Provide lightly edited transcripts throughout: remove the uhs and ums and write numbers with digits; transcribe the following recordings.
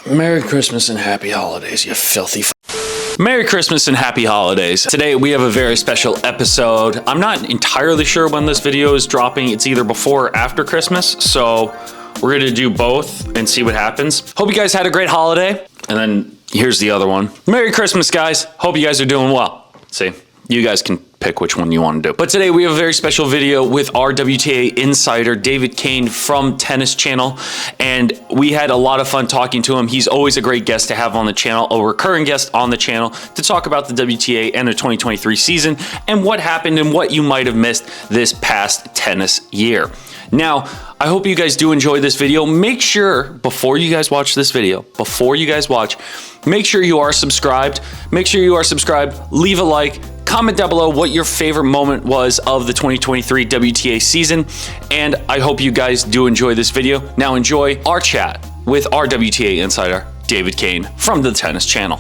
Merry Christmas and happy holidays, you filthy Merry Christmas and happy holidays. Today we have a very special episode. I'm not entirely sure when this video is dropping. It's either before or after Christmas, so we're gonna do both and see what happens. Hope you guys had a great holiday. And then here's the other one. Merry Christmas, guys. Hope you guys are doing well. See, you guys can pick which one you want to do. But today we have a very special video with our WTA insider, David Kane from Tennis Channel. And we had a lot of fun talking to him. He's always a great guest to have on the channel, a recurring guest on the channel to talk about the WTA and the 2023 season and what happened and what you might have missed this past tennis year. Now, I hope you guys do enjoy this video. Make sure, before you guys watch this video, make sure you are subscribed. Make sure you are subscribed, leave a like, comment down below what your favorite moment was of the 2023 WTA season. And I hope you guys do enjoy this video. Now enjoy our chat with our WTA insider, David Kane from the Tennis Channel.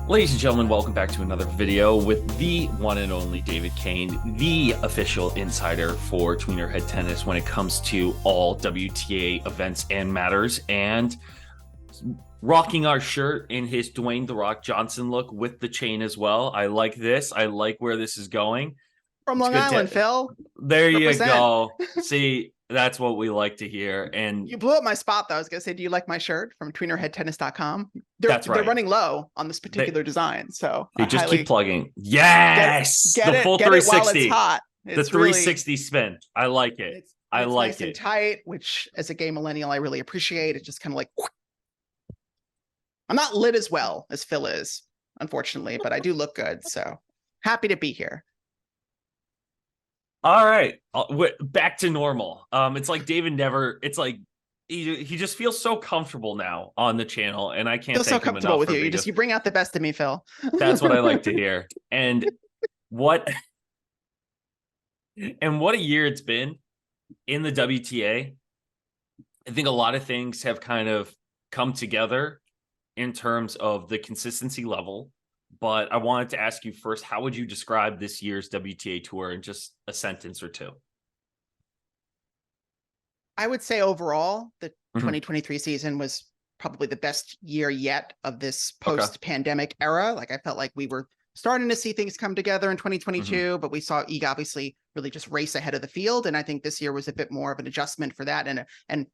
Ladies and gentlemen, welcome back to another video with the one and only David Kane, the official insider for Tweener Head Tennis when it comes to all WTA events and matters, and rocking our shirt in his Dwayne "The Rock" Johnson look with the chain as well. I like this. I like where this is going. From Long Island, Phil. There you go. See, that's what we like to hear. And you blew up my spot, though. I was going to say, do you like my shirt from tweenerheadtennis.com? That's right. They're running low on this particular design. So you just keep plugging. Yes. Get full it 360. while it's hot. The 360 spin. I like it. It's I like nice it. And tight, which as a gay millennial, I really appreciate. It's just kind of like, I'm not lit as well as Phil is, unfortunately, but I do look good. So happy to be here. All right, back to normal. It's like David never. It's like he just feels so comfortable now on the channel, and I can't. Feel so comfortable with you. You bring out the best of me, Phil. That's what I like to hear. And what a year it's been in the WTA. I think a lot of things have kind of come together in terms of the consistency level. But I wanted to ask you first, how would you describe this year's WTA tour in just a sentence or two? I would say overall, the 2023 season was probably the best year yet of this post-pandemic era. Like, I felt like we were starting to see things come together in 2022, but we saw Iga obviously really just race ahead of the field. And I think this year was a bit more of an adjustment for that. And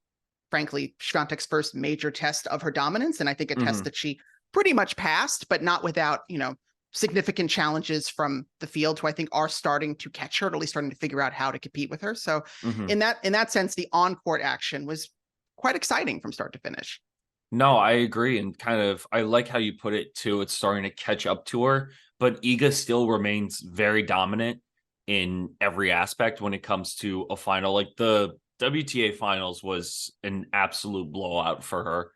frankly, Swiatek's first major test of her dominance. And I think a test that she pretty much passed, but not without, significant challenges from the field who I think are starting to catch her, or at least starting to figure out how to compete with her. So in that sense, the on-court action was quite exciting from start to finish. No, I agree. And I like how you put it too. It's starting to catch up to her, but Iga still remains very dominant in every aspect when it comes to a final. Like the WTA finals was an absolute blowout for her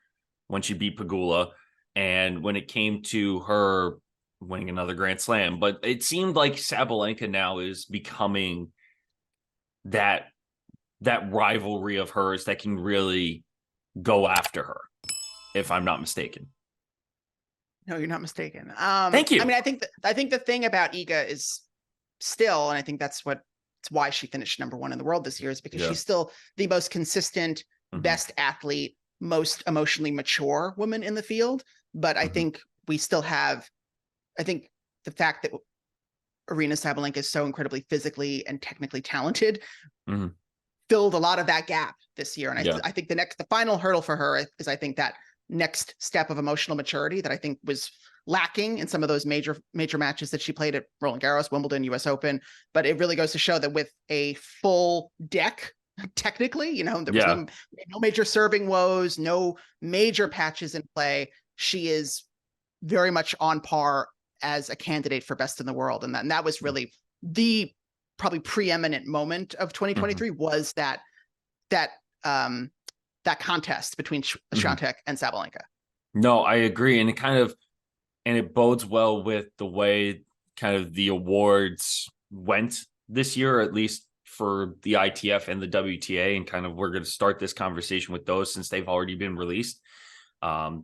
when she beat Pegula. And when it came to her winning another Grand Slam, but it seemed like Sabalenka now is becoming that rivalry of hers that can really go after her, if I'm not mistaken. No, you're not mistaken. Thank you. I mean, I think the thing about Iga is still, and I think it's why she finished #1 in the world this year, is because she's still the most consistent, best athlete, most emotionally mature woman in the field. But I think we still have, I think the fact that Aryna Sabalenka is so incredibly physically and technically talented filled a lot of that gap this year. And I think the final hurdle for her is, I think, that next step of emotional maturity that I think was lacking in some of those major matches that she played at Roland Garros, Wimbledon, US Open. But it really goes to show that with a full deck, technically, there was no major serving woes, no major patches in play. She is very much on par as a candidate for best in the world. And that was really the probably preeminent moment of 2023 was that contest between Swiatek and Sabalenka. No, I agree. And it bodes well with the way kind of the awards went this year, or at least for the ITF and the WTA. And kind of, we're going to start this conversation with those since they've already been released.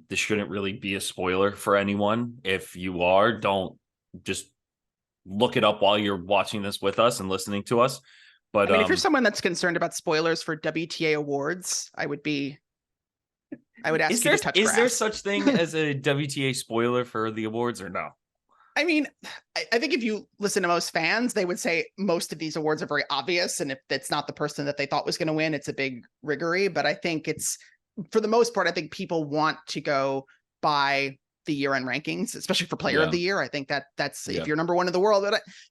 This shouldn't really be a spoiler for anyone. If you are, don't just look it up while you're watching this with us and listening to us. But I mean, if you're someone that's concerned about spoilers for WTA awards, I would ask you to touch grass. Is there such thing as a WTA spoiler for the awards or no? I mean, I think if you listen to most fans, they would say most of these awards are very obvious. And if it's not the person that they thought was going to win, it's a big riggery. But I think it's, for the most part, I think people want to go by the year-end rankings, especially for player of the year. I think that's if you're number one in the world.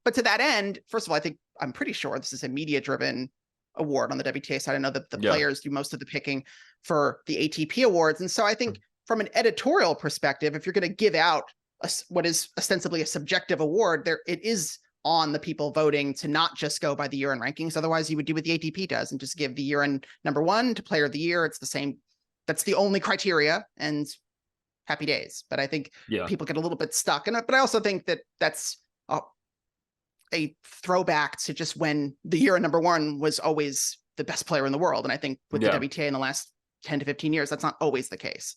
But to that end, first of all, I'm pretty sure this is a media-driven award on the WTA side. I know that the players do most of the picking for the ATP awards. And so I think from an editorial perspective, if you're going to give out what is ostensibly a subjective award, it is on the people voting to not just go by the year-end rankings. Otherwise, you would do what the ATP does and just give the year-end number one to player of the year. It's the same. That's the only criteria, and happy days. But I think people get a little bit stuck in it. But I also think that that's a throwback to just when the year-end number one was always the best player in the world. And I think with the WTA in the last 10 to 15 years, that's not always the case.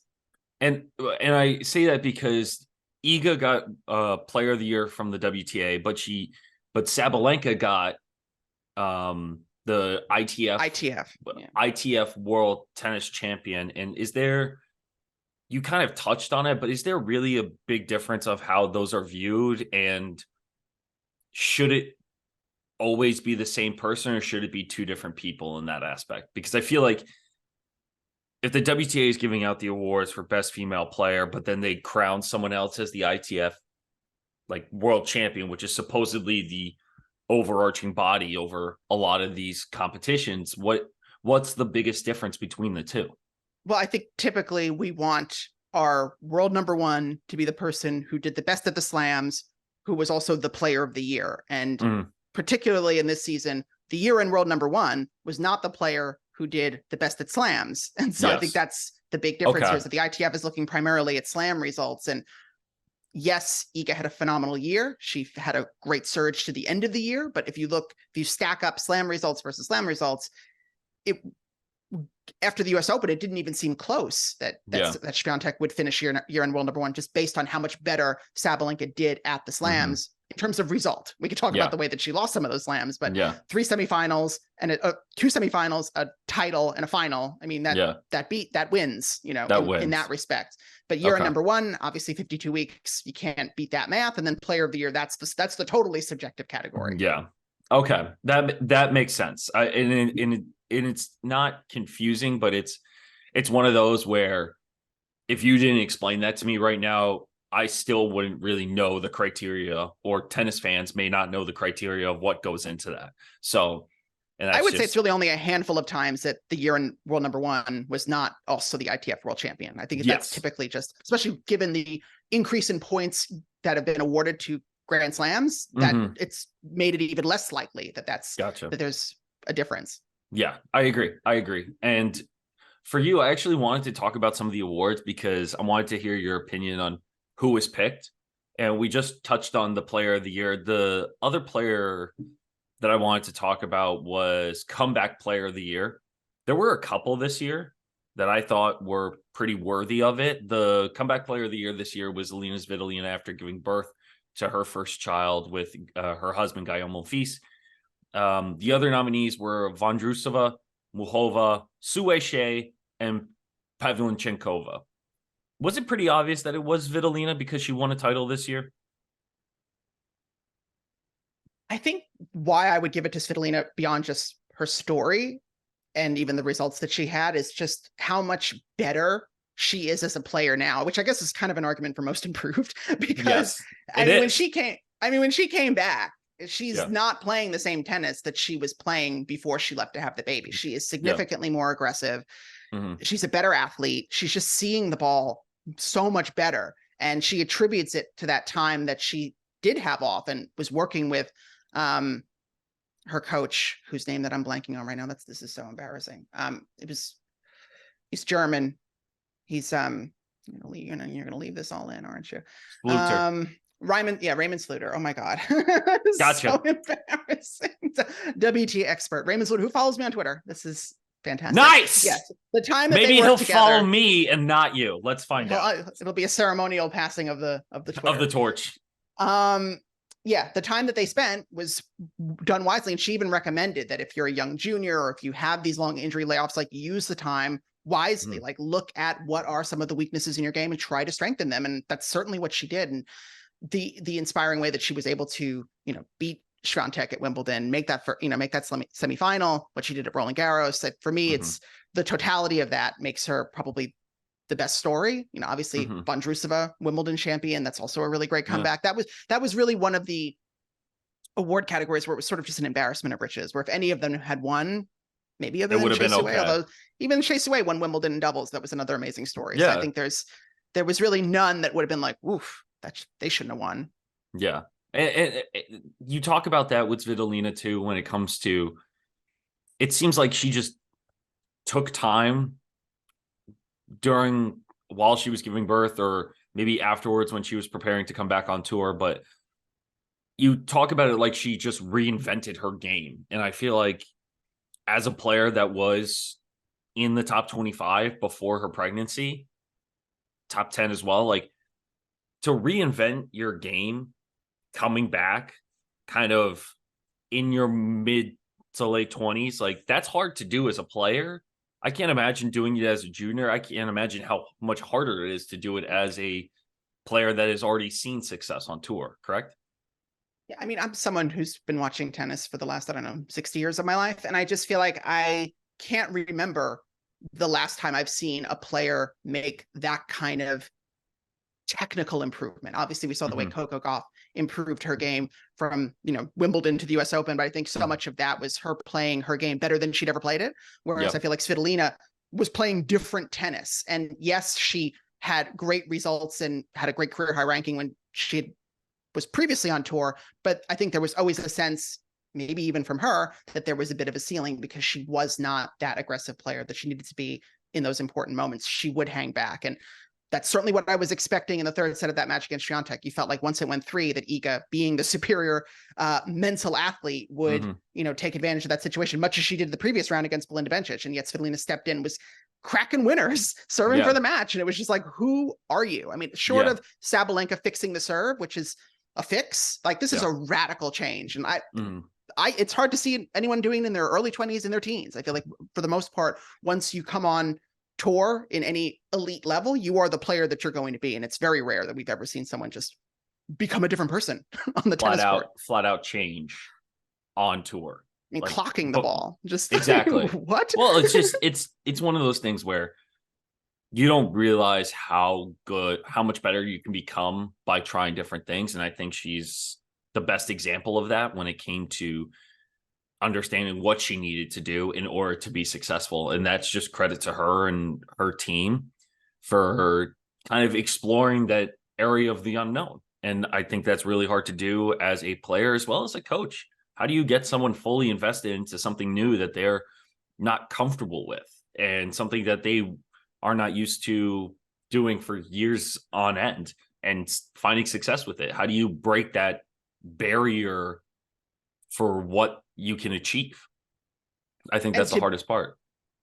And I say that because Iga got player of the year from the WTA, but Sabalenka got the ITF World Tennis Champion. And you kind of touched on it, but is there really a big difference of how those are viewed? And should it always be the same person, or should it be two different people in that aspect? Because I feel like if the WTA is giving out the awards for best female player, but then they crown someone else as the ITF world champion, which is supposedly the overarching body over a lot of these competitions, what's the biggest difference between the two? Well, I think typically we want our world number one to be the person who did the best at the slams, who was also the player of the year. And particularly in this season, the year-end world number one was not the player who did the best at slams. And so I think that's the big difference here, is that the ITF is looking primarily at slam results. And yes, Iga had a phenomenal year. She had a great surge to the end of the year. But if you stack up slam results versus slam results, after the US Open, it didn't even seem close that Swiatek would finish year-end world number one, just based on how much better Sabalenka did at the slams. In terms of result, we could talk about the way that she lost some of those slams, but 3 semifinals and 2 semifinals, a title and a final. I mean, that wins, in that respect. But year-end number one, obviously 52 weeks, you can't beat that math. And then player of the year, that's the totally subjective category. Yeah. Okay. That makes sense. And it's not confusing, but it's one of those where if you didn't explain that to me right now, I still wouldn't really know the criteria, or tennis fans may not know the criteria of what goes into that. So, and I would say it's really only a handful of times that the year-end world number one was not also the ITF world champion. I think that's typically just, especially given the increase in points that have been awarded to Grand Slams, that it's made it even less likely that that there's a difference. Yeah, I agree. And for you, I actually wanted to talk about some of the awards because I wanted to hear your opinion on who was picked. And we just touched on the player of the year. The other player that I wanted to talk about was comeback player of the year. There were a couple this year that I thought were pretty worthy of it. The comeback player of the year this year was Alina Svitolina after giving birth to her first child with her husband, Guillaume Monfils. The other nominees were Vondrousova, Muhova, Sue Shea, and Pavlyuchenkova. Was it pretty obvious that it was Svitolina because she won a title this year? I think why I would give it to Svitolina beyond just her story and even the results that she had is just how much better she is as a player now, which I guess is kind of an argument for most improved, because when she came back, she's not playing the same tennis that she was playing before she left to have the baby. She is significantly more aggressive. She's a better athlete. She's just seeing the ball so much better. And she attributes it to that time that she did have off and was working with her coach, whose name that I'm blanking on right now. This is so embarrassing. He's German. He's you're gonna leave this all in, aren't you? Raymond Sluter. Oh my God. Gotcha. So embarrassing. WTA expert Raymond Sluter, who follows me on Twitter. This is fantastic. Nice. Yes. The time that maybe they he'll together, follow me and not you. Let's find out. It'll be a ceremonial passing of the Twitter. Of the torch. yeah, the time that they spent was done wisely. And she even recommended that if you're a young junior or if you have these long injury layoffs, like use the time wisely, like look at what are some of the weaknesses in your game and try to strengthen them. And that's certainly what she did. And the inspiring way that she was able to, beat Swiatek at Wimbledon, make that semifinal, what she did at Roland Garros. That for me, it's the totality of that makes her probably the best story. Obviously Vondrousova, Wimbledon champion. That's also a really great comeback. That was really one of the award categories where it was sort of just an embarrassment of riches, where if any of them had won, maybe other than Shea Suey, although even Shea Suey won Wimbledon in doubles, that was another amazing story. So I think there was really none that would have been like, oof, they shouldn't have won. Yeah. And you talk about that with Svitolina too, when it comes to, it seems like she just took time while she was giving birth, or maybe afterwards when she was preparing to come back on tour. But you talk about it like she just reinvented her game. And I feel like as a player that was in the top 25 before her pregnancy, top 10 as well, like to reinvent your game coming back kind of in your mid to late 20s, like that's hard to do as a player. I can't imagine doing it as a junior. I can't imagine how much harder it is to do it as a player that has already seen success on tour, correct? Yeah, I mean, I'm someone who's been watching tennis for the last, 60 years of my life. And I just feel like I can't remember the last time I've seen a player make that kind of technical improvement. Obviously, we saw the way Coco Gauff improved her game from, Wimbledon to the US Open, but I think so much of that was her playing her game better than she'd ever played it. Whereas I feel like Svitolina was playing different tennis. And yes, she had great results and had a great career high ranking when she was previously on tour, but I think there was always a sense, maybe even from her, that there was a bit of a ceiling because she was not that aggressive player that she needed to be in those important moments. She would hang back. And that's certainly what I was expecting in the third set of that match against Swiatek. You felt like once it went 3, that Iga, being the superior mental athlete, would, take advantage of that situation, much as she did the previous round against Belinda Bencic. And yet Svitolina stepped in, was cracking winners, serving for the match. And it was just like, who are you? I mean, short of Sabalenka fixing the serve, which is a fix, like this is a radical change. And it's hard to see anyone doing it in their early 20s, in their teens. I feel like for the most part, once you come on tour in any elite level, you are the player that you're going to be. And it's very rare that we've ever seen someone just become a different person on the tennis court. Flat out change on tour. I mean, like, clocking the ball. Just exactly. What? Well, it's just, it's one of those things where you don't realize how much better you can become by trying different things. And I think she's the best example of that when it came to understanding what she needed to do in order to be successful. And that's just credit to her and her team for her kind of exploring that area of the unknown. And I think that's really hard to do as a player as well as a coach. How do you get someone fully invested into something new that they're not comfortable with and something that they are not used to doing for years on end and finding success with it? How do you break that barrier for what you can achieve? I think that's the hardest part.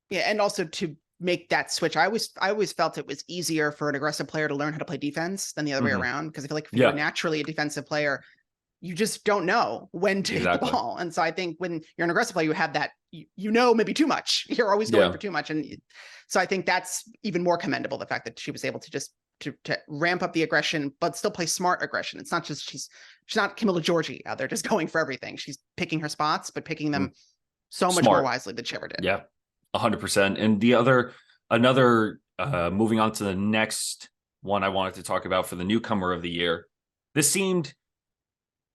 Yeah. And also to make that switch. I always felt it was easier for an aggressive player to learn how to play defense than the other way around. Because I feel like if you're naturally a defensive player, you just don't know when to hit the ball. And so I think when you're an aggressive player, you have that, maybe too much. You're always going for too much. And so I think that's even more commendable, the fact that she was able to just to ramp up the aggression, but still play smart aggression. It's not just, she's not Camilla Giorgi out there just going for everything. She's picking her spots, but picking them so much more wisely than she ever did. Yeah, 100%. And another moving on to the next one I wanted to talk about for the newcomer of the year. This seemed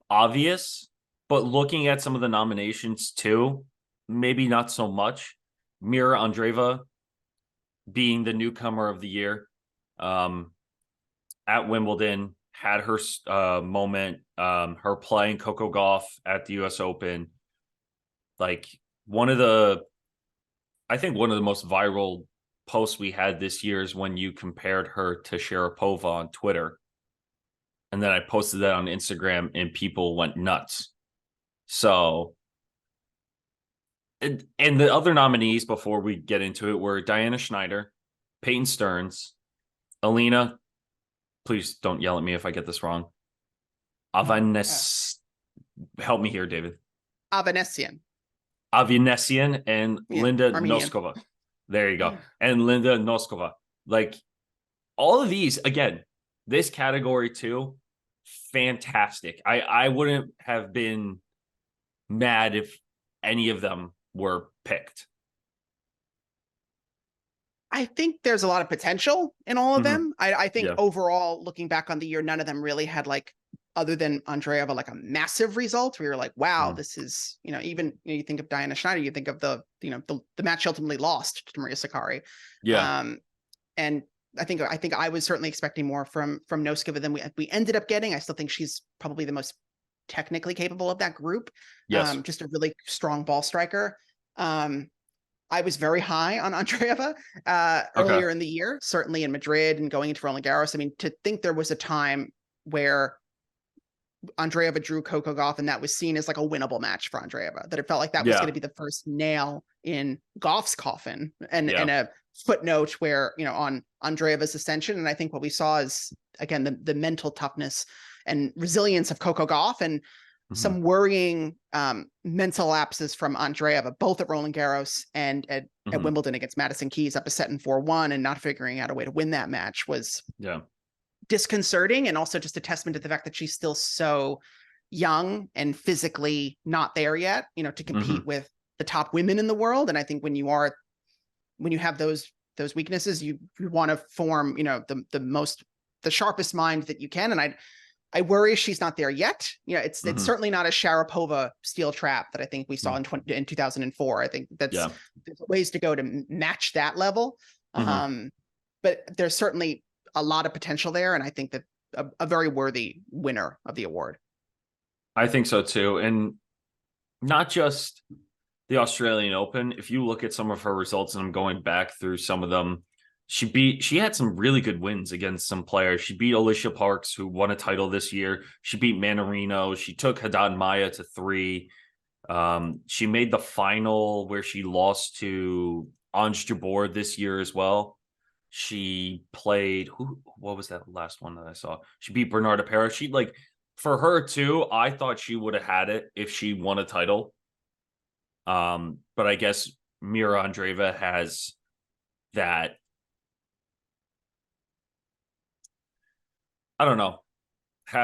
obvious, but looking at some of the nominations too, maybe not so much. Mira Andreeva being the newcomer of the year at Wimbledon, had her moment, her playing Coco Gauff at the US Open. Like I think one of the most viral posts we had this year is when you compared her to Sharapova on Twitter. And then I posted that on Instagram and people went nuts. So, and the other nominees before we get into it were Diana Schneider, Peyton Stearns, Alina, please don't yell at me if I get this wrong, Avanes. Help me here, David. Avanesian. Avanesian and Linda Armenian. Noskova. There you go. And Linda Noskova. Like, all of these, again, this category too, fantastic. I wouldn't have been mad if any of them were picked. I think there's a lot of potential in all of them. I think overall, looking back on the year, none of them really had, like, other than Andreeva, like a massive result. We were like, wow, this is, even you think of Diana Schneider, you think of the match she ultimately lost to Maria Sakkari. Yeah. And I think I was certainly expecting more from Noskova than we ended up getting. I still think she's probably the most technically capable of that group. Yes. Just a really strong ball striker. I was very high on Andreeva earlier in the year, certainly in Madrid and going into Roland Garros. I mean, to think there was a time where Andreeva drew Coco Gauff and that was seen as like a winnable match for Andreeva, that it felt like that was going to be the first nail in Gauff's coffin and a footnote where, on Andreeva's ascension. And I think what we saw is, again, the mental toughness and resilience of Coco Gauff and some worrying mental lapses from Andreeva, both at Roland Garros and at Wimbledon against Madison Keys, up a set in 4-1 and not figuring out a way to win that match was disconcerting, and also just a testament to the fact that she's still so young and physically not there yet, to compete with the top women in the world. And I think when you have those weaknesses, you want to form, the sharpest mind that you can. And I worry she's not there yet. It's certainly not a Sharapova steel trap that I think we saw in 2004. I think there's ways to go to match that level. But there's certainly a lot of potential there. And I think that a very worthy winner of the award. I think so too. And not just the Australian Open. If you look at some of her results, and I'm going back through some of them, she had some really good wins against some players. She beat Alicia Parks, who won a title this year. She beat Manarino. She took Haddad Maia to 3. She made the final where she lost to Ons Jabeur this year as well. She played, what was that last one that I saw? She beat Bernarda Pera. For her too, I thought she would have had it if she won a title. But I guess Mira Andreeva has that, I don't know.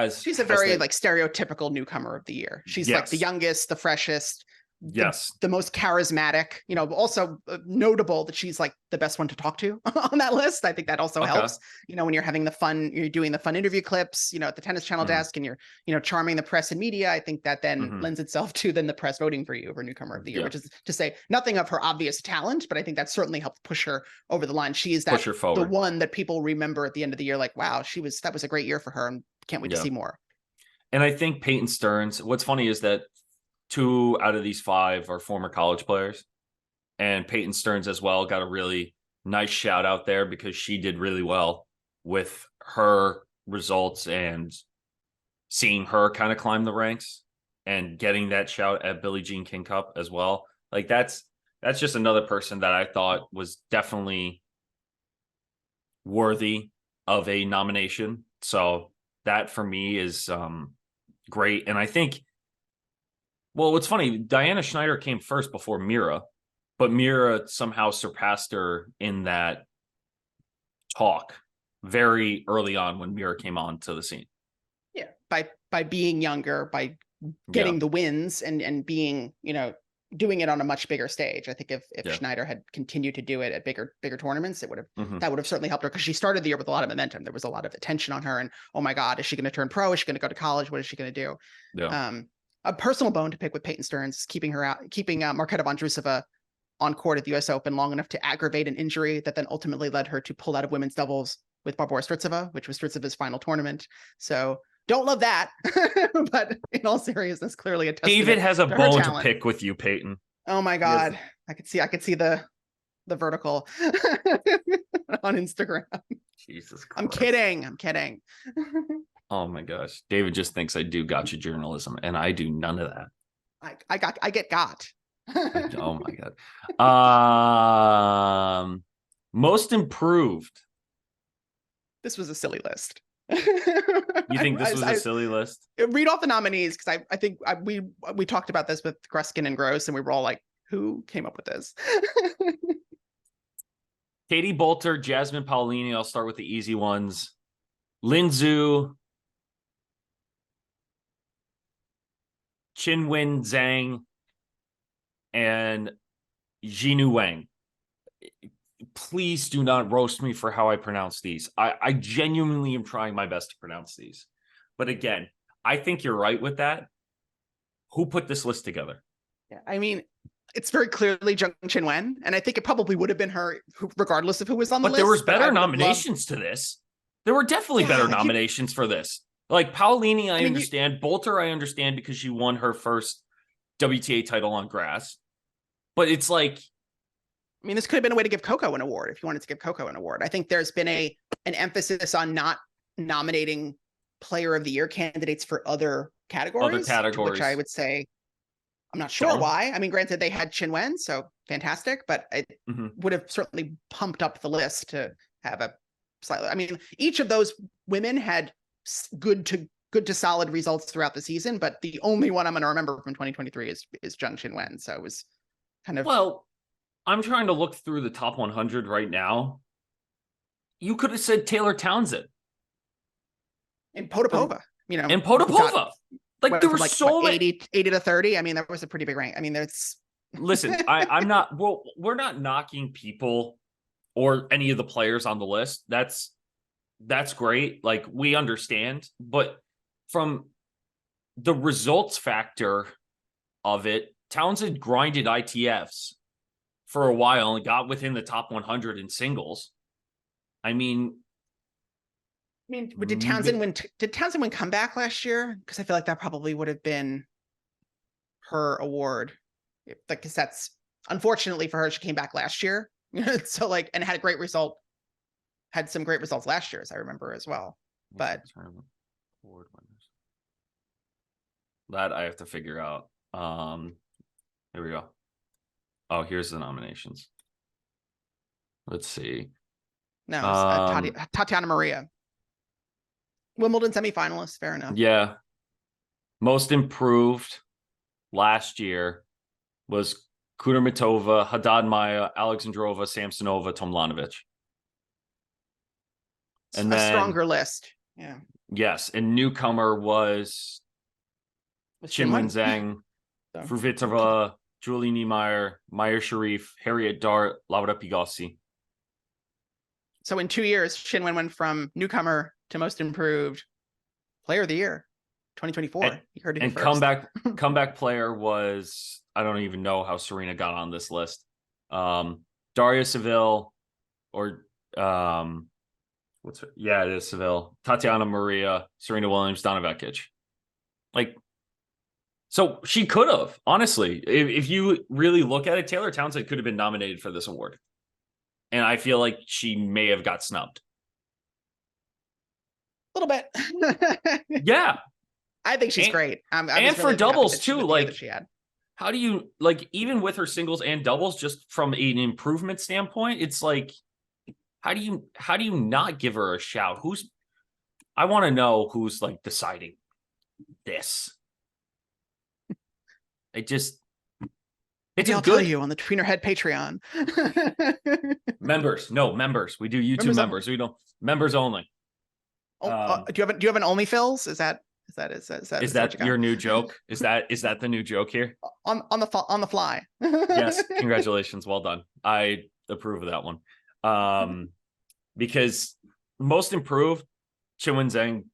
She's a very stereotypical newcomer of the year. She's like the youngest, the freshest, the most charismatic, also notable that she's like the best one to talk to on that list. I think that also helps, when you're having you're doing the fun interview clips, at the Tennis Channel desk, and you're, charming the press and media. I think that then lends itself to then the press voting for you for newcomer of the year, which is to say nothing of her obvious talent, but I think that certainly helped push her over the line. She is the one that people remember at the end of the year, like, wow, that was a great year for her, and can't wait to see more. And I think Peyton Stearns, what's funny is that 2 out of these 5 are former college players, and Peyton Stearns as well got a really nice shout out there because she did really well with her results, and seeing her kind of climb the ranks and getting that shout at Billie Jean King Cup as well. Like that's just another person that I thought was definitely worthy of a nomination. So that for me is great. And I think, well, what's funny, Diana Schneider came first before Mira, but Mira somehow surpassed her in that talk very early on when Mira came on to the scene. Yeah, by being younger, by getting the wins and being, doing it on a much bigger stage. I think if Schneider had continued to do it at bigger tournaments, it would have that would have certainly helped her, because she started the year with a lot of momentum. There was a lot of attention on her, and oh my God, is she going to turn pro? Is she going to go to college? What is she going to do? Yeah. A personal bone to pick with Peyton Stearns is keeping Marketa Vondrousova on court at the US Open long enough to aggravate an injury that then ultimately led her to pull out of women's doubles with Barbora Strycova, which was Strycova's final tournament. So don't love that, but in all seriousness, clearly a testament. David has a bone to pick with you, Peyton. Oh my God. Yes. I could see the vertical on Instagram. Jesus Christ. I'm kidding. Oh my gosh. David just thinks I do gotcha journalism, and I do none of that. I get got. Oh my God. Most improved. This was a silly list. You think this was a silly list? Read off the nominees, because I think we talked about this with Gruskin and Gross, and we were all like, who came up with this? Katie Bolter, Jasmine Paolini. I'll start with the easy ones. Lin Zhu, Qinwen Zhang, and Jinu Wang. Please do not roast me for how I pronounce these. I genuinely am trying my best to pronounce these. But again, I think you're right with that. Who put this list together? Yeah, I mean, it's very clearly Zheng Qinwen, and I think it probably would have been her regardless of who was on the list. But there was better nominations to this. There were definitely better nominations for this. Like Paolini, I understand. Bolter, I understand because she won her first WTA title on grass. But it's like, I mean, this could have been a way to give Coco an award if you wanted to give Coco an award. I think there's been an emphasis on not nominating Player of the Year candidates for other categories. Which I would say, I'm not sure why. I mean, granted, they had Qinwen, so fantastic, but it would have certainly pumped up the list to have a slightly. I mean, each of those women had good to solid results throughout the season, but the only one I'm going to remember from 2023 is Zheng Qinwen. So it was kind of I'm trying to look through the top 100 right now. You could have said Taylor Townsend and Potapova. And Potapova. Like there were like, so many 80 to 30. I mean, that was a pretty big rank. I mean, listen, I'm not, we're not knocking people or any of the players on the list. That's great. Like we understand, but from the results factor of it, Townsend grinded ITFs for a while and got within the top 100 in singles. I mean, did Townsend win comeback last year? Because I feel like that probably would have been her award. Because that's unfortunately for her, she came back last year. So like, and had a great result, had some great results last year, as I remember as well. But award winners. That I have to figure out. Here we go. Oh, here's the nominations. Let's see. No, it's Tatiana Maria. Wimbledon semifinalist, fair enough. Yeah. Most improved last year was Kudermetova, Haddad Maya, Alexandrova, Samsonova, Tomljanovic. And then stronger list. Yeah. Yes. And newcomer was Qinwen Zhang, Fruhvirtova, Julie Niemeyer, Meyer Sharif, Harriet Dart, Laura Pigossi. So in 2 years, Qinwen went from newcomer to most improved player of the year, 2024. You heard it and first. comeback player was, I don't even know how Serena got on this list. Daria Seville or it is Seville, Tatiana Maria, Serena Williams, Donna Vekic. Like, so she could have, honestly, if you really look at it, Taylor Townsend could have been nominated for this award. And I feel like she may have got snubbed. A little bit. Yeah. I think she's great. And for doubles too, like she had. How do you, like, even with her singles and doubles, just from an improvement standpoint, it's like, how do you not give her a shout? I want to know who's like deciding this. I'll tell you on the Tweener Head Patreon. members. We do YouTube members. We don't members only. Do you have an OnlyFills? Is that your new joke? Is that the new joke here? On the fly. Yes, congratulations, well done. I approve of that one. Because most improved, Qinwen Zhang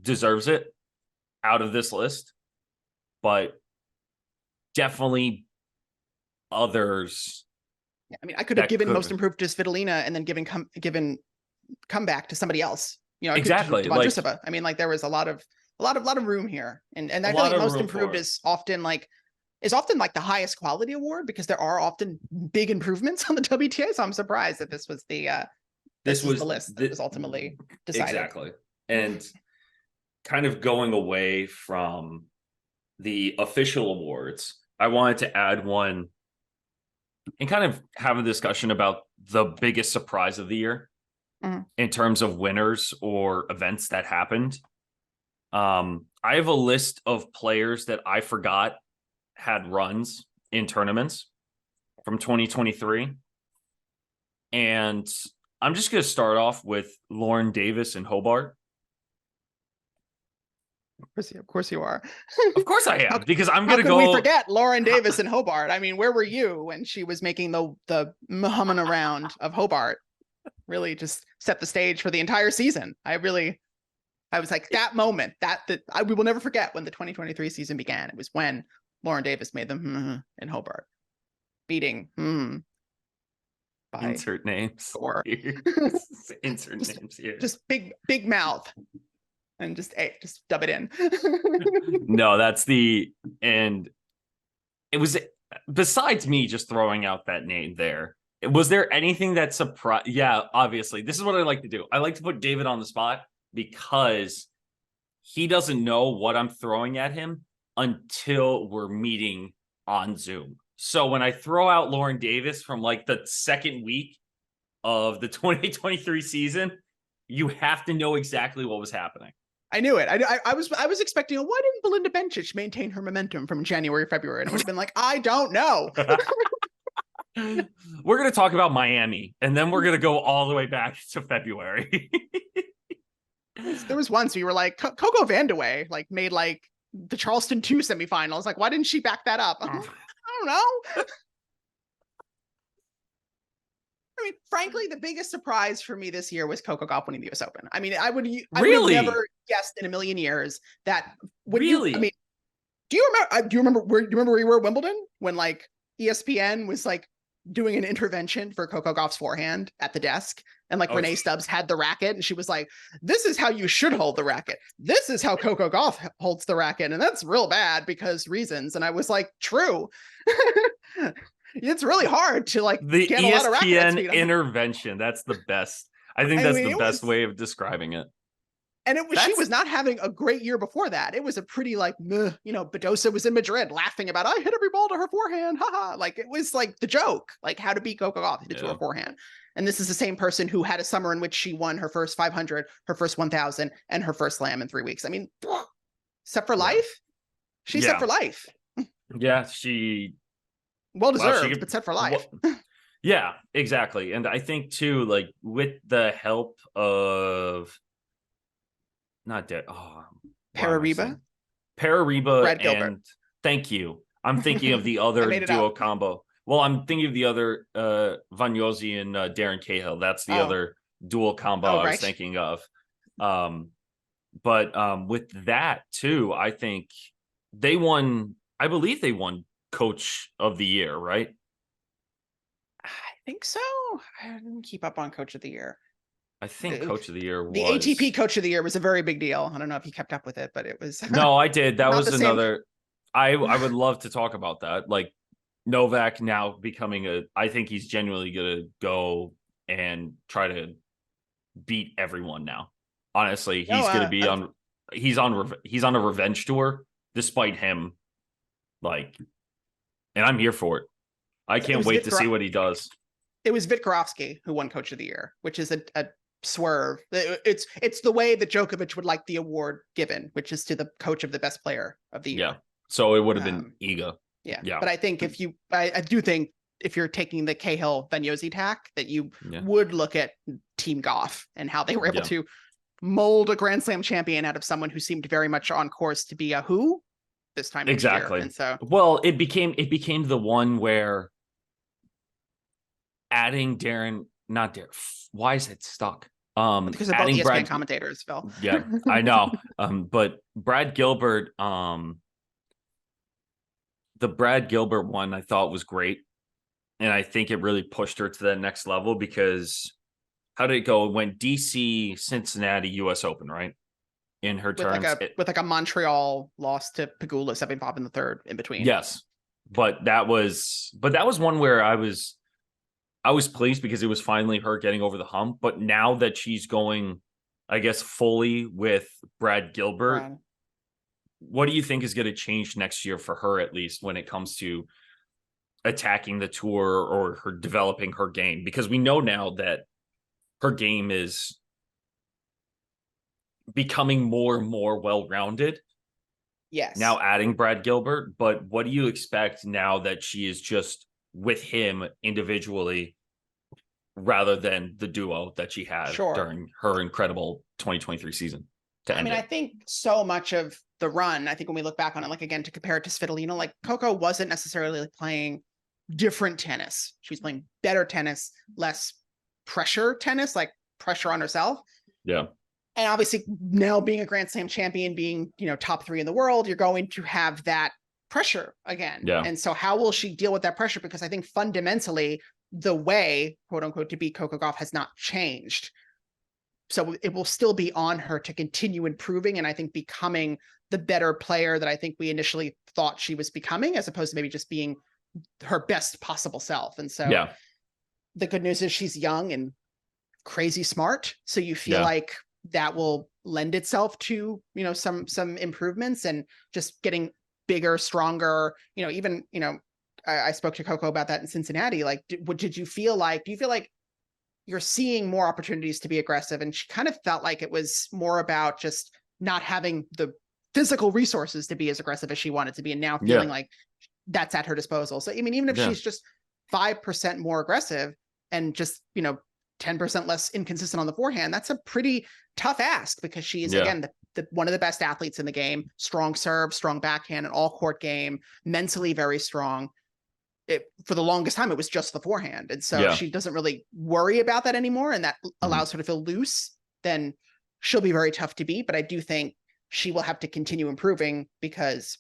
deserves it out of this list, but definitely others. Yeah, I mean, I could have given most improved to Svitolina and then given comeback to somebody else. Exactly. I mean, like there was a lot of room here, and I feel like most improved is often like the highest quality award because there are often big improvements on the WTA. So I'm surprised that this was the list that was ultimately decided. Exactly, and kind of going away from the official awards, I wanted to add one and kind of have a discussion about the biggest surprise of the year. in terms of winners or events that happened. I have a list of players that I forgot had runs in tournaments from 2023. And I'm just going to start off with Lauren Davis and Hobart. Of course you are. Of course I am, because I'm going to go. We forget Lauren Davis and Hobart. I mean, where were you when she was making the humming around of Hobart? Really just set the stage for the entire season. I was like, that moment, we will never forget when the 2023 season began. It was when Lauren Davis made them in Hobart, beating by insert names. Insert names here. Just big mouth. And just dub it in. No, and it was, besides me just throwing out that name there, was there anything that surprised? Yeah, obviously. This is what I like to do. I like to put David on the spot because he doesn't know what I'm throwing at him until we're meeting on Zoom. So when I throw out Lauren Davis from like the second week of the 2023 season, you have to know exactly what was happening. I knew it. I was expecting, why didn't Belinda Bencic maintain her momentum from January, February? And I would have been like, I don't know. We're going to talk about Miami, and then we're going to go all the way back to February. There was once we were like, Coco Vandeweghe made the Charleston 2 semifinals. Like, why didn't she back that up? I don't know. I mean, frankly, the biggest surprise for me this year was Coco Gauff winning the US Open. I mean, I would have never guessed in a million years that do you remember where you were at Wimbledon when ESPN was doing an intervention for Coco Gauff's forehand at the desk, and Renee Stubbs had the racket, and she was like, "This is how you should hold the racket. This is how Coco Gauff holds the racket, and that's real bad because reasons." And I was like, "True." It's really hard to the get ESPN a lot of racket intervention. That's the best. I think that's the best way of describing it. And she was not having a great year before that. It was a pretty Badosa was in Madrid laughing about, I hit every ball to her forehand. Haha. It was the joke, how to beat Coco Gauff, hit it to her forehand. And this is the same person who had a summer in which she won her first 500, her first 1000, and her first slam in 3 weeks. I mean, set for life. She's set for life. Yeah, she well deserved, but set for life. Yeah, exactly. And I think too, with the help of Parariba, Brad Gilbert. Thank you. I'm thinking of the other duo combo. Well, I'm thinking of the other Vanyosi and Darren Cahill. That's the other dual combo I was thinking of. But with that too, I think they won. I believe they won Coach of the Year, right? I think so. I didn't keep up on Coach of the Year. I think Coach of the Year was... The ATP Coach of the Year was a very big deal. I don't know if you kept up with it, but it was... No, I did. That was another... I would love to talk about that. Novak now becoming I think he's genuinely going to go and try to beat everyone now. Honestly, he's going to be on... He's on a revenge tour, despite him. And I'm here for it. I can't wait to see what he does. It was Vitkorovsky who won Coach of the Year, which is a swerve. It's the way that Djokovic would like the award given, which is to the coach of the best player of the year. Yeah. So it would have been Iga. Yeah. But I think I do think if you're taking the Cahill Vanyosi tack, that you would look at Team Gauff and how they were able to mold a Grand Slam champion out of someone who seemed very much on course to be a who this time. Exactly. And so, well, it became the one where adding not Darren. Why is it stuck? Because of both ESPN commentators, Phil. Yeah, I know. But Brad Gilbert, the Brad Gilbert one I thought was great. And I think it really pushed her to that next level because how did it go? It went DC, Cincinnati, US Open, right? In her terms. With a Montreal loss to Pegula 7-5 in the third in between. Yes. But that was one where I was pleased because it was finally her getting over the hump. But now that she's going, I guess, fully with Brad Gilbert, what do you think is going to change next year for her, at least when it comes to attacking the tour or her developing her game? Because we know now that her game is becoming more and more well-rounded. Yes. Now adding Brad Gilbert, but what do you expect now that she is just with him individually rather than the duo that she had during her incredible 2023 season? I think so much of the run, I think when we look back on it, like again, to compare it to Svitolina, like Coco wasn't necessarily playing different tennis. She was playing better tennis, less pressure tennis, like pressure on herself. Yeah. And obviously now being a Grand Slam champion, being, top 3 in the world, you're going to have that pressure again. Yeah. And so how will she deal with that pressure? Because I think fundamentally the way, quote unquote, to beat Coco Gauff has not changed. So it will still be on her to continue improving and I think becoming the better player that I think we initially thought she was becoming, as opposed to maybe just being her best possible self. And so the good news is she's young and crazy smart. So you feel like that will lend itself to, some improvements and just getting bigger, stronger, even, I spoke to Coco about that in Cincinnati. Like, do you feel like you're seeing more opportunities to be aggressive? And she kind of felt like it was more about just not having the physical resources to be as aggressive as she wanted to be. And now feeling like that's at her disposal. So, even if she's just 5% more aggressive and just, 10% less inconsistent on the forehand, that's a pretty tough ask because she's again, the one of the best athletes in the game, strong serve, strong backhand, an all court game, mentally very strong. For the longest time, it was just the forehand. And so she doesn't really worry about that anymore. And that allows her to feel loose. Then she'll be very tough to beat. But I do think she will have to continue improving because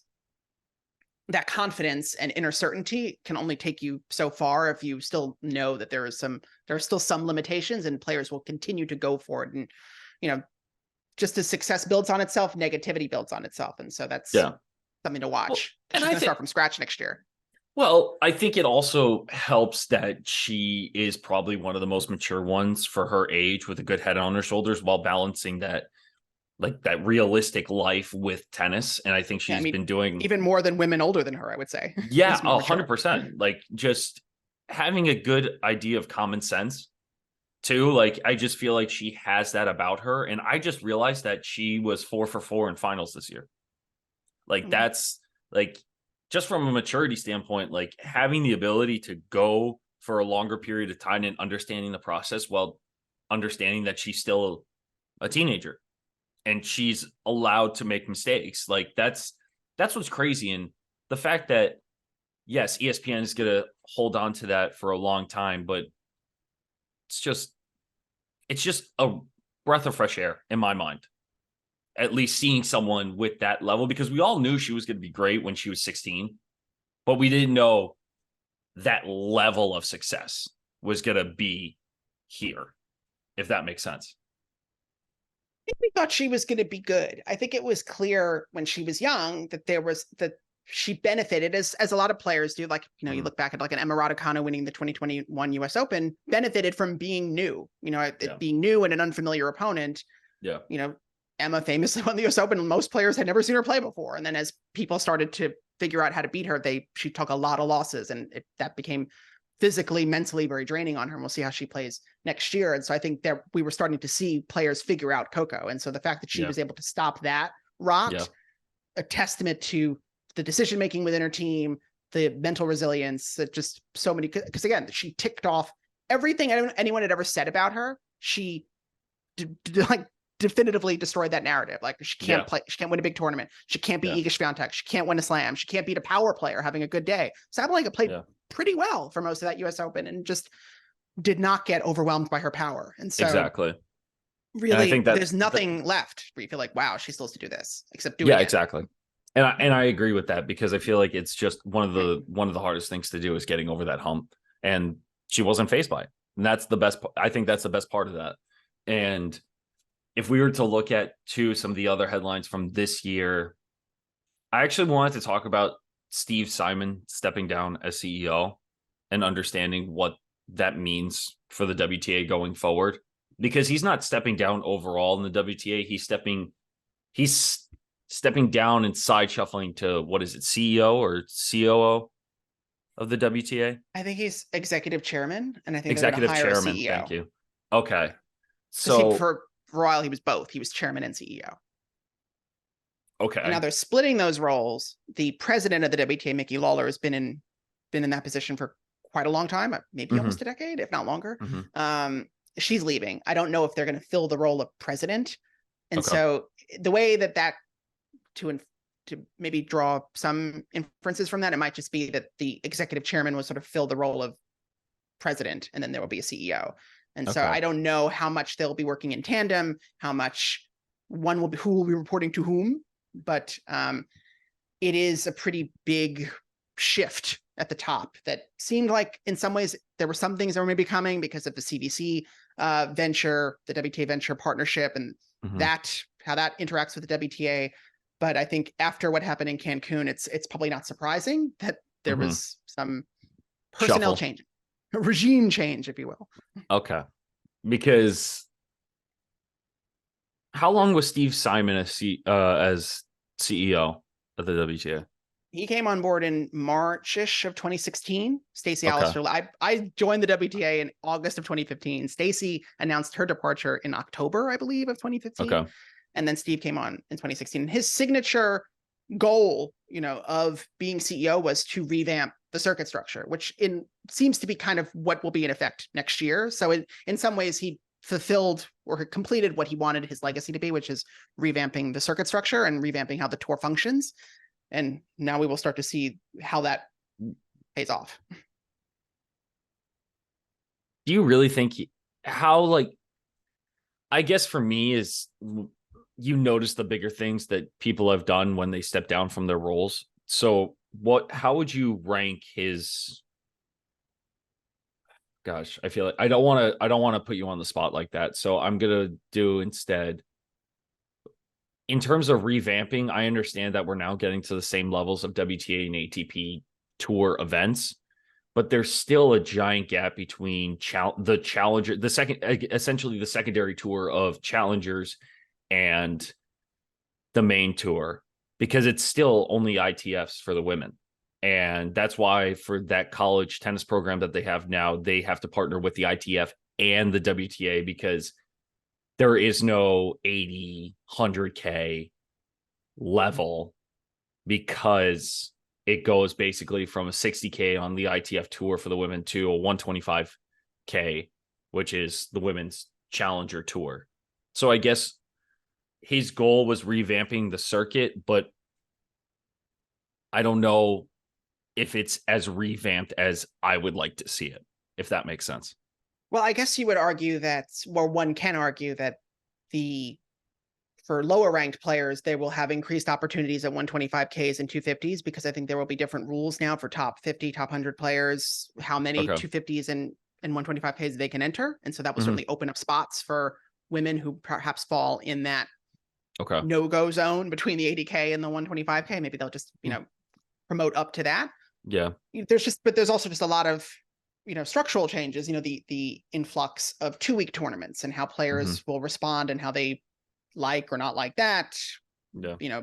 that confidence and inner certainty can only take you so far if you still know that there are still some limitations and players will continue to go for it. And, just as success builds on itself, negativity builds on itself. And so that's something to watch. Well, she's going to start from scratch next year. Well, I think it also helps that she is probably one of the most mature ones for her age with a good head on her shoulders while balancing that realistic life with tennis. And I think she's been doing even more than women older than her, I would say. Yeah, 100%. Like just having a good idea of common sense too. Like, I just feel like she has that about her. And I just realized that she was 4 for 4 in finals this year. Like that's like, just from a maturity standpoint, like having the ability to go for a longer period of time and understanding the process while understanding that she's still a teenager and she's allowed to make mistakes. Like that's what's crazy. And the fact that, yes, ESPN is going to hold on to that for a long time, but it's just a breath of fresh air in my mind. At least seeing someone with that level, because we all knew she was going to be great when she was 16, but we didn't know that level of success was going to be here, if that makes sense. I think we thought she was going to be good. I think it was clear when she was young that she benefited as a lot of players do. Like, you look back at like an Emma Raducanu winning the 2021 US Open, benefited from being new, being new and an unfamiliar opponent. Yeah. Emma famously won the US Open and most players had never seen her play before. And then as people started to figure out how to beat her, she took a lot of losses and that became physically, mentally very draining on her. And we'll see how she plays next year. And so I think that we were starting to see players figure out Coco. And so the fact that she was able to stop that rot, a testament to the decision-making within her team, the mental resilience, that just so many, because again, she ticked off everything anyone had ever said about her. She definitively destroyed that narrative. Like she can't play, she can't win a big tournament. She can't beat Iga Swiatek. She can't win a slam. She can't beat a power player having a good day. Sabalenka played pretty well for most of that US Open and just did not get overwhelmed by her power. And so really, I think there's nothing left where you feel like, wow, she still has to do this except do it. Yeah, exactly. And I agree with that because I feel like it's just one of the hardest things to do is getting over that hump. And she wasn't faced by it. And that's the best. I think that's the best part of that. And if we were to look at some of the other headlines from this year, I actually wanted to talk about Steve Simon stepping down as CEO and understanding what that means for the WTA going forward, because he's not stepping down overall in the WTA. He's stepping down and side shuffling to, what is it, CEO or COO of the WTA? I think he's executive chairman, and I think executive they're hire chairman. a CEO. Thank you. Okay. Because So, for a while he was both. He was chairman and CEO. okay. And now they're splitting those roles. The president of the WTA, Mickey Lawler, has been in that position for quite a long time, maybe almost a decade, if not longer. She's leaving. I don't know if they're going to fill the role of president. And so the way that to maybe draw some inferences from that, it might just be that the executive chairman will sort of fill the role of president, and then there will be a CEO. And so I don't know how much they'll be working in tandem, how much who will be reporting to whom, but it is a pretty big shift at the top that seemed like in some ways there were some things that were maybe coming because of the CVC venture, the WTA venture partnership, and how that interacts with the WTA. But I think after what happened in Cancun, it's probably not surprising that there was some personnel change, regime change, if you will. Okay. Because how long was Steve Simon as CEO of the WTA? He came on board in March-ish of 2016. Stacey Alistair. I joined the WTA in August of 2015. Stacey announced her departure in October, I believe, of 2015. And then Steve came on in 2016. His signature goal, of being CEO was to revamp the circuit structure, which seems to be kind of what will be in effect next year. So in some ways, he fulfilled or completed what he wanted his legacy to be, which is revamping the circuit structure and revamping how the tour functions. And now we will start to see how that pays off. Do you really think I guess for me is you notice the bigger things that people have done when they step down from their roles. So how would you rank his, gosh, I feel like I don't want to put you on the spot like that. So I'm going to do instead, in terms of revamping, I understand that we're now getting to the same levels of WTA and ATP tour events, but there's still a giant gap between the challenger, essentially the secondary tour of challengers and the main tour, because it's still only ITFs for the women. And that's why for that college tennis program that they have now, they have to partner with the ITF and the WTA, because there is no 80, 100K level, because it goes basically from a 60K on the ITF tour for the women to a 125K, which is the women's challenger tour. So I guess his goal was revamping the circuit, but I don't know if it's as revamped as I would like to see it, if that makes sense. Well, I guess you would argue that, well, one can argue that for lower ranked players, they will have increased opportunities at 125Ks and 250s, because I think there will be different rules now for top 50, top 100 players, how many 250s and 125Ks they can enter. And so that will certainly open up spots for women who perhaps fall in that no-go zone between the 80K and the 125K. Maybe they'll just, promote up to that. Yeah. There's also just a lot of, structural changes, the influx of 2-week tournaments and how players will respond and how they like or not like that. Yeah.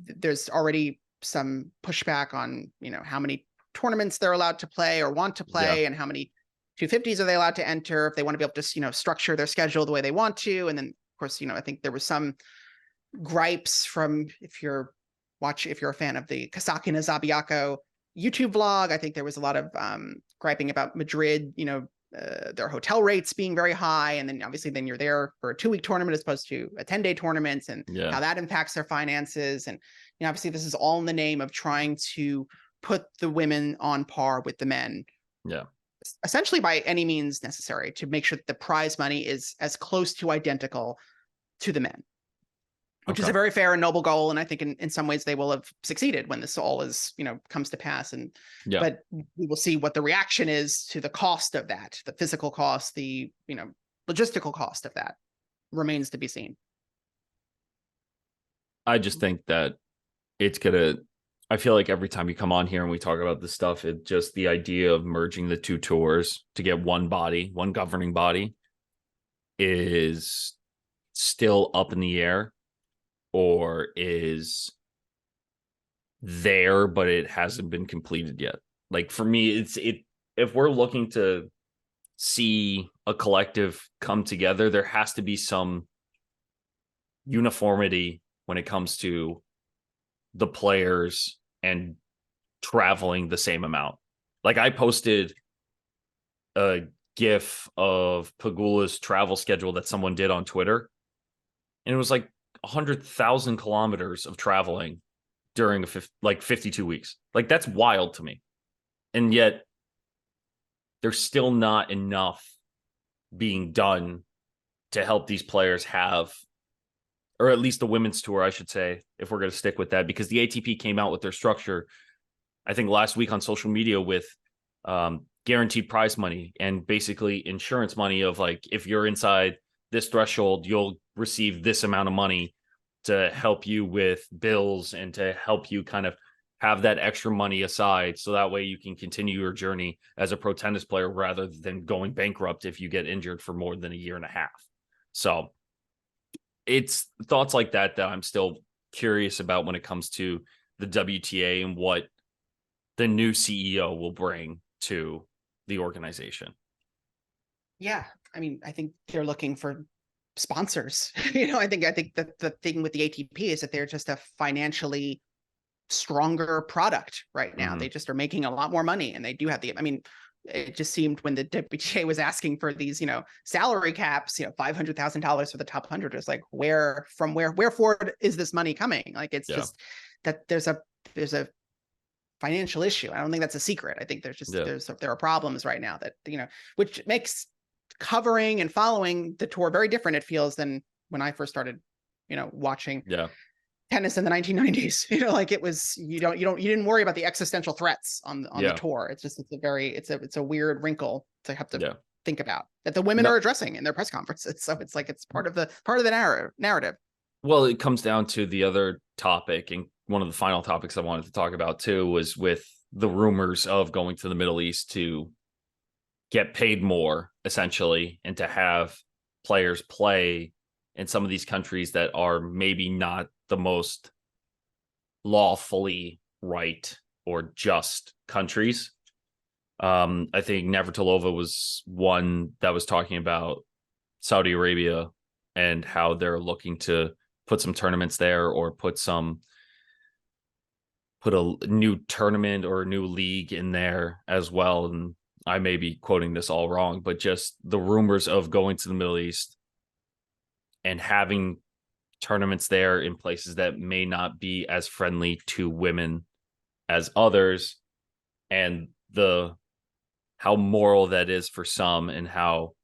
There's already some pushback on, how many tournaments they're allowed to play or want to play, and how many 250s are they allowed to enter, if they want to be able to, structure their schedule the way they want to. And then of course, I think there was some gripes from, if you're a fan of the Kasakina Zabiako YouTube vlog, I think there was a lot of griping about Madrid, their hotel rates being very high. And then obviously then you're there for a 2-week tournament as opposed to a 10-day tournament, and how that impacts their finances. And obviously this is all in the name of trying to put the women on par with the men. Yeah. Essentially by any means necessary, to make sure that the prize money is as close to identical to the men, which is a very fair and noble goal. And I think in some ways they will have succeeded when this all is, comes to pass. And, but we will see what the reaction is to the cost of that, the physical cost, the, logistical cost of that remains to be seen. I just think that I feel like every time you come on here and we talk about this stuff, it just, the idea of merging the two tours to get one governing body is still up in the air, or is there, but it hasn't been completed yet. Like for me, if we're looking to see a collective come together, there has to be some uniformity when it comes to the players and traveling the same amount. Like, I posted a GIF of Pegula's travel schedule that someone did on Twitter, and it was like 100,000 kilometers of traveling during 52 weeks. Like, that's wild to me. And yet there's still not enough being done to help these players have, or at least the women's tour, I should say, if we're going to stick with that, because the ATP came out with their structure, I think last week on social media, with guaranteed prize money and basically insurance money of, like, if you're inside this threshold, you'll receive this amount of money to help you with bills and to help you kind of have that extra money aside, so that way you can continue your journey as a pro tennis player rather than going bankrupt if you get injured for more than a year and a half. So it's thoughts like that I'm still curious about when it comes to the WTA and what the new CEO will bring to the organization. Yeah. I mean, I think they're looking for sponsors. I think that the thing with the ATP is that they're just a financially stronger product right now. They just are making a lot more money, and they do have it just seemed when the WTA was asking for these, salary caps, $500,000 for the top 100, is like, wherefore is this money coming? Like, it's just that there's a financial issue. I don't think that's a secret. I think there are problems right now that, which makes covering and following the tour very different, it feels, than when I first started, watching tennis in the 1990s. Like, it was, you didn't worry about the existential threats on the tour. It's just, it's a weird wrinkle to have to think about, that the women are addressing in their press conferences. So it's like, it's part of the narrative. Well, it comes down to the other topic, and one of the final topics I wanted to talk about too was with the rumors of going to the Middle East to get paid more, essentially, and to have players play in some of these countries that are maybe not the most lawfully right or just countries. I think Navratilova was one that was talking about Saudi Arabia and how they're looking to put some tournaments there, or put a new tournament or a new league in there as well. And I may be quoting this all wrong, but just the rumors of going to the Middle East and having tournaments there in places that may not be as friendly to women as others, and how moral that is for some, and how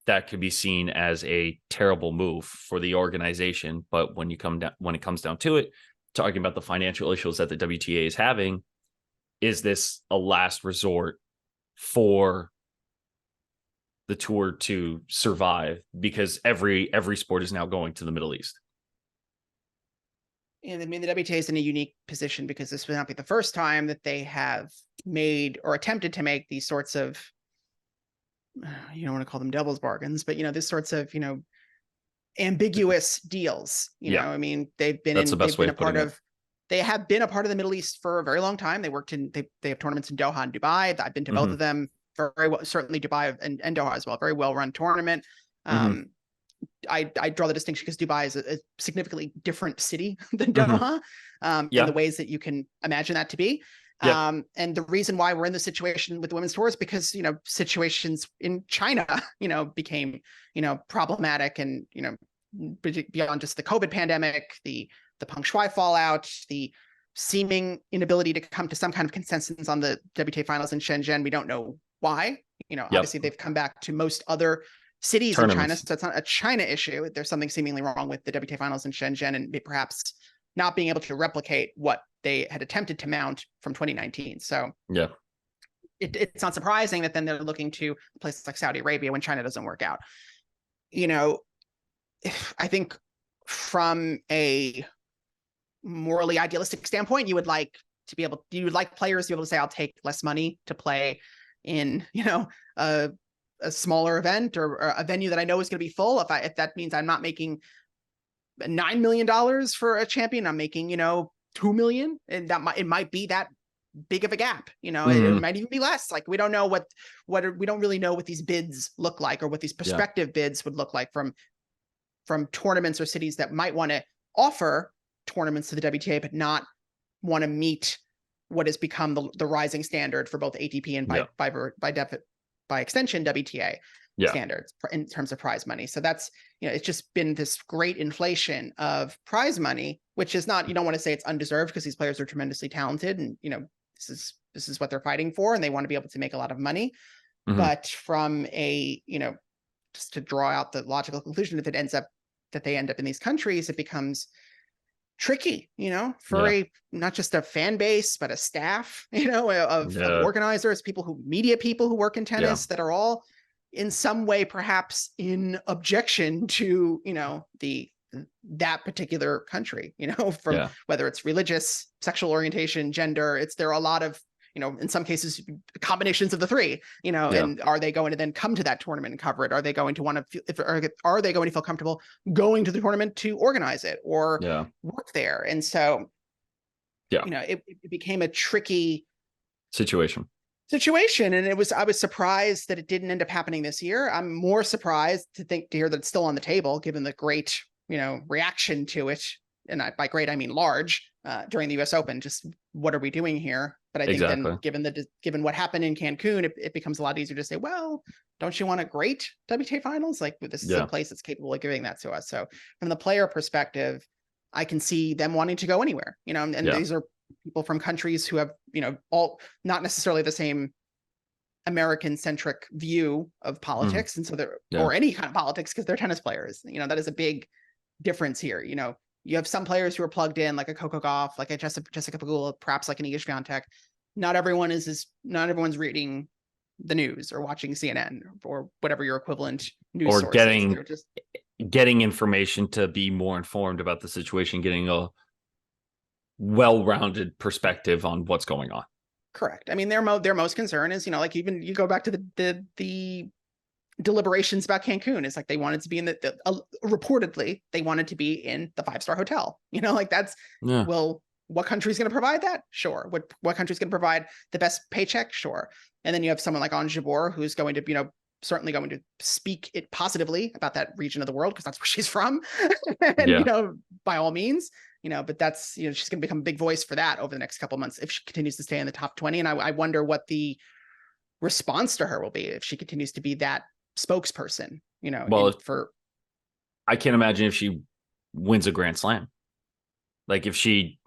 that could be seen as a terrible move for the organization. But when it comes down to it, talking about the financial issues that the WTA is having, is this a last resort for the tour to survive? Because every sport is now going to the Middle East. And I mean, the WTA is in a unique position because this will not be the first time that they have made or attempted to make these sorts of, you don't want to call them devil's bargains, but, these sorts of, ambiguous deals. I mean, they have been a part of the Middle East for a very long time. They have tournaments in Doha and Dubai. I've been to both of them very well, certainly Dubai and Doha as well. Very well run tournament. I draw the distinction because Dubai is a significantly different city than Doha, in the ways that you can imagine that to be. And the reason why we're in this situation with the women's tour is because, situations in China, became, problematic, and, beyond just the COVID pandemic, the Peng Shuai fallout, the seeming inability to come to some kind of consensus on the WTA finals in Shenzhen. We don't know why. Obviously they've come back to most other cities in China, so it's not a China issue. There's something seemingly wrong with the WTA finals in Shenzhen, and perhaps not being able to replicate what they had attempted to mount from 2019. So it's not surprising that then they're looking to places like Saudi Arabia when China doesn't work out. I think from a morally idealistic standpoint, you would like players to be able to say, I'll take less money to play in, a smaller event or a venue that I know is going to be full. If that means I'm not making $9 million for a champion, I'm making, $2 million, and it might be that big of a gap. You know, Mhm. it might even be less. Like we don't know we don't really know what these bids look like, or what these prospective bids would look like from tournaments or cities that might want to offer tournaments to the WTA, but not want to meet what has become the rising standard for both ATP and by extension WTA standards in terms of prize money. So that's, you know, it's just been this great inflation of prize money, which is not, you don't want to say it's undeserved, because these players are tremendously talented, and, you know, this is what they're fighting for, and they want to be able to make a lot of money. Mhm. But from a, you know, just to draw out the logical conclusion, if it ends up that they end up in these countries, it becomes tricky, you know, for a not just a fan base, but a staff, you know, of organizers, media people who work in tennis, that are all in some way perhaps in objection to, you know, that particular country, you know, from whether it's religious, sexual orientation, gender. There are a lot of, you know, in some cases, combinations of the three, you know, and are they going to then come to that tournament and cover it? Are they going to want to, are they going to feel comfortable going to the tournament to organize it or work there? And so, you know, it became a tricky situation. And I was surprised that it didn't end up happening this year. I'm more surprised to hear that it's still on the table, given the great, you know, reaction to it. And by great, I mean large, during the US Open. Just what are we doing here? But I think then given what happened in Cancun, it becomes a lot easier to say, well, don't you want a great WTA finals? Like, this is a place that's capable of giving that to us. So from the player perspective, I can see them wanting to go anywhere, you know, and these are people from countries who have, you know, all not necessarily the same American centric view of politics. And so or any kind of politics, because they're tennis players, you know, that is a big difference here. You know, you have some players who are plugged in, like a Coco Gauff, like a Jessica Pegula, perhaps like an Iga Swiatek. Not everyone's reading the news or watching CNN or whatever your equivalent news source is. They're just getting information to be more informed about the situation, getting a well-rounded perspective on what's going on. Correct. I mean, their most concern is, you know, like, even you go back to the deliberations about Cancun. It's like they wanted to be in reportedly they wanted to be in the 5-star hotel. You know, like that's well, what country's going to provide that? Sure. What country's going to provide the best paycheck? Sure. And then you have someone like Ons Jabeur, who's going to, you know, certainly going to speak it positively about that region of the world, because that's where she's from. And you know, by all means, you know, but that's, you know, she's going to become a big voice for that over the next couple of months if she continues to stay in the top 20. And I wonder what the response to her will be if she continues to be that spokesperson, you know. Well, I can't imagine if she wins a Grand Slam. Like, if she,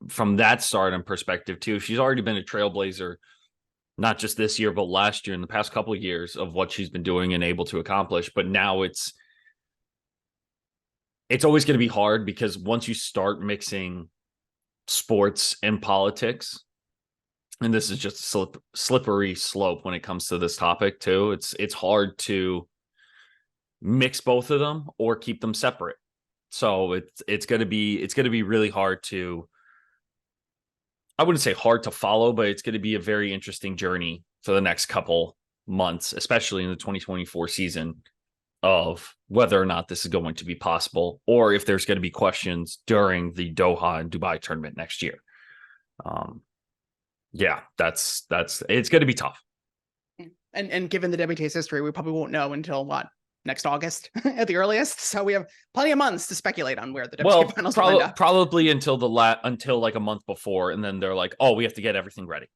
from that stardom perspective too, she's already been a trailblazer, not just this year, but last year and the past couple of years of what she's been doing and able to accomplish. But now it's always going to be hard, because once you start mixing sports and politics, and this is just a slippery slope when it comes to this topic too, it's hard to mix both of them or keep them separate. So it's going to be really hard to, I wouldn't say hard to follow, but it's going to be a very interesting journey for the next couple months, especially in the 2024 season, of whether or not this is going to be possible, or if there's going to be questions during the Doha and Dubai tournament next year. That's it's going to be tough. And given the WTA's history, we probably won't know until next August at the earliest. So we have plenty of months to speculate on where the WTA finals will end up. Probably until like a month before, and then they're like, "Oh, we have to get everything ready."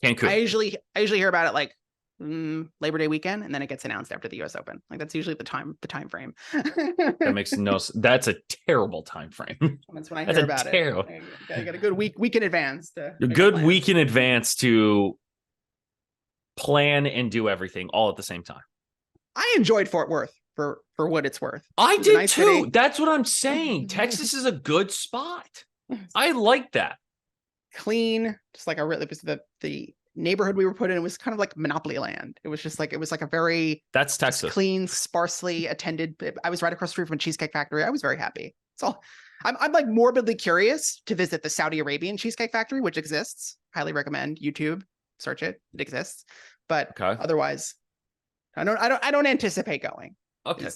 Cancun. I usually hear about it like Labor Day weekend, and then it gets announced after the US Open. Like, that's usually the time frame. That makes that's a terrible time frame. That's when I hear about it. I got a good week in advance week in advance to plan and do everything all at the same time. I enjoyed Fort Worth for what it's worth. I did nice too. City. That's what I'm saying. Texas is a good spot. I like that. Clean, just like the neighborhood we were put in was kind of like Monopoly land. It was like a very that's Texas clean, sparsely attended. I was right across the street from Cheesecake Factory. I was very happy. So I'm like morbidly curious to visit the Saudi Arabian Cheesecake Factory, which exists. Highly recommend. YouTube, search it. It exists. But otherwise, I don't anticipate going. Okay,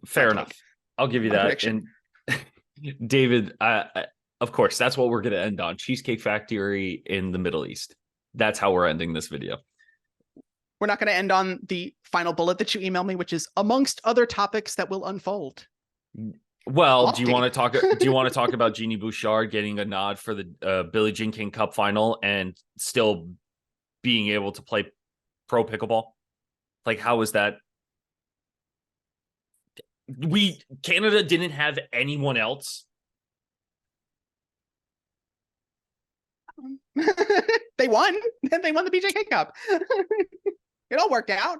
fair enough. I'll give you that. Prediction. And David, Of course, that's what we're going to end on. Cheesecake Factory in the Middle East. That's how we're ending this video. We're not going to end on the final bullet that you emailed me, which is amongst other topics that will unfold. Well, Lofty. do you want to talk about Jeannie Bouchard getting a nod for the Billie Jean King Cup final and still being able to play pro pickleball? Like, how was that? Canada didn't have anyone else. They won. They won the BJK Cup. It all worked out.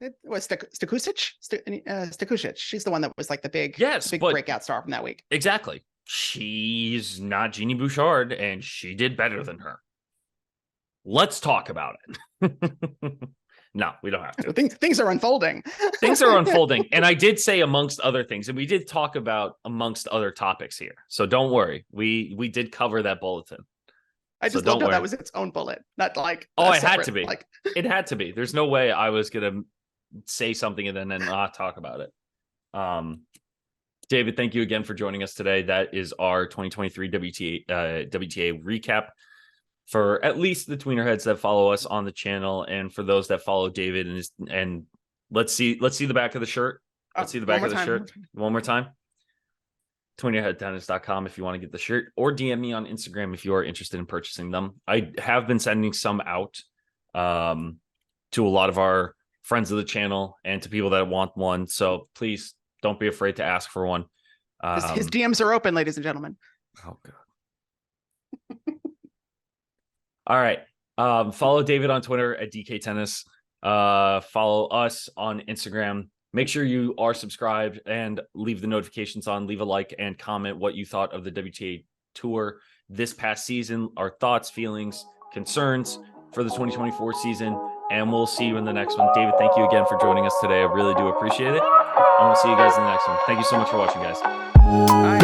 It was Stakusic. She's the one that was like the big breakout star from that week. Exactly. She's not Jeannie Bouchard, and she did better than her. Let's talk about it. No, we don't have to. Things are unfolding. Things are unfolding. And I did say amongst other things, and we did talk about amongst other topics here. So don't worry. We did cover that bulletin. I just don't know that was its own bullet, not like it had to be. It had to be. There's no way I was gonna say something and then not talk about it. David, thank you again for joining us today. That is our 2023 WTA recap for at least the tweener heads that follow us on the channel, and for those that follow David and let's see the back of the shirt. Let's see the back of the shirt one more time. TweenerHeadTennis.com if you want to get the shirt, or DM me on Instagram if you are interested in purchasing them. I have been sending some out to a lot of our friends of the channel and to people that want one. So please don't be afraid to ask for one. His DMs are open, ladies and gentlemen. Oh, God. All right. Follow David on Twitter at DK Tennis. Follow us on Instagram. Make sure you are subscribed and leave the notifications on. Leave a like and comment what you thought of the WTA Tour this past season, our thoughts, feelings, concerns for the 2024 season, and we'll see you in the next one. David, thank you again for joining us today. I really do appreciate it, and we'll see you guys in the next one. Thank you so much for watching, guys. Bye.